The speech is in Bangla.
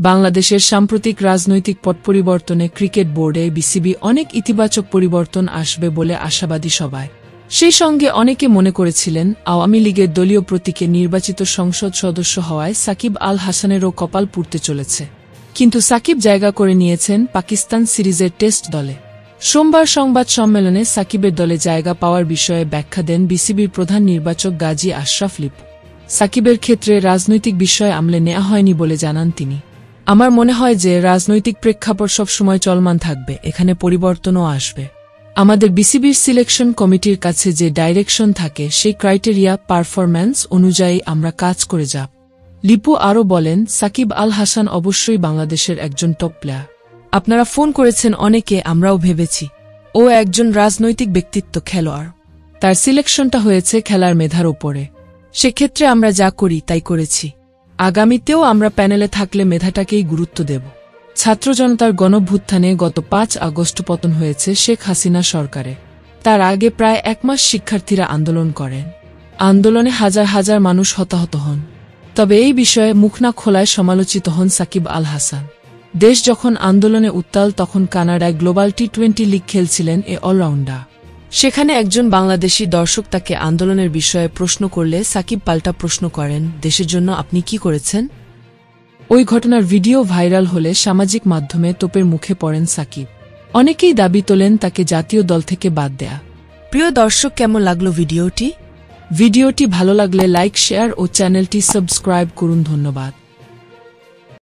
বাংলাদেশের সাম্প্রতিক রাজনৈতিক পট পরিবর্তনে ক্রিকেট বোর্ডে বিসিবি অনেক ইতিবাচক পরিবর্তন আসবে বলে আশাবাদী সবাই। সেই সঙ্গে অনেকে মনে করেছিলেন আওয়ামী লীগের দলীয় প্রতীকে নির্বাচিত সংসদ সদস্য হওয়ায় সাকিব আল হাসানেরও কপাল পুড়তে চলেছে। কিন্তু সাকিব জায়গা করে নিয়েছেন পাকিস্তান সিরিজের টেস্ট দলে। সোমবার সংবাদ সম্মেলনে সাকিবের দলে জায়গা পাওয়ার বিষয়ে ব্যাখ্যা দেন বিসিবির প্রধান নির্বাচক গাজী আশরাফ লিপু। সাকিবের ক্ষেত্রে রাজনৈতিক বিষয় আমলে নেওয়া হয়নি বলে জানান তিনি। আমার মনে হয় যে রাজনৈতিক প্রেক্ষাপট সবসময় চলমান থাকবে, এখানে পরিবর্তনও আসবে। আমাদের বিসিবির সিলেকশন কমিটির কাছে যে ডাইরেকশন থাকে সেই ক্রাইটেরিয়া পারফরম্যান্স অনুযায়ী আমরা কাজ করে যাব। লিপু আরও বলেন, সাকিব আল হাসান অবশ্যই বাংলাদেশের একজন টপ প্লেয়ার। আপনারা ফোন করেছেন অনেকে, আমরাও ভেবেছি ও একজন রাজনৈতিক ব্যক্তিত্ব, খেলোয়াড়। তার সিলেকশনটা হয়েছে খেলার মেধার ওপরে। সেক্ষেত্রে আমরা যা করি তাই করেছি। আগামীতেও আমরা প্যানেলে থাকলে মেধাটাকেই গুরুত্ব দেব। ছাত্র জনতার গণভ্যুত্থানে গত ৫ আগস্ট পতন হয়েছে শেখ হাসিনা সরকারে। তার আগে প্রায় ১ মাস শিক্ষার্থীরা আন্দোলন করেন। আন্দোলনে হাজার হাজার মানুষ হতাহত হন। তবে এই বিষয়ে মুখ না খোলায় সমালোচিত হন সাকিব আল হাসান। দেশ যখন আন্দোলনে উত্তাল তখন কানাডায় গ্লোবাল টি-20 লিগ খেলছিলেন এ অলরাউন্ডার। সেখানে একজন বাংলাদেশি দর্শক তাকে আন্দোলনের বিষয়ে প্রশ্ন করলে সাকিব পাল্টা প্রশ্ন করেন, দেশের জন্য আপনি কি করেছেন? ওই ঘটনার ভিডিও ভাইরাল হলে সামাজিক মাধ্যমে তোপের মুখে পড়েন সাকিব। অনেকেই দাবি তোলেন তাকে জাতীয় দল থেকে বাদ দেয়া। প্রিয় দর্শক, কেমন লাগলো ভিডিওটি? ভিডিওটি ভালো লাগলে লাইক, শেয়ার ও চ্যানেলটি সাবস্ক্রাইব করুন। ধন্যবাদ।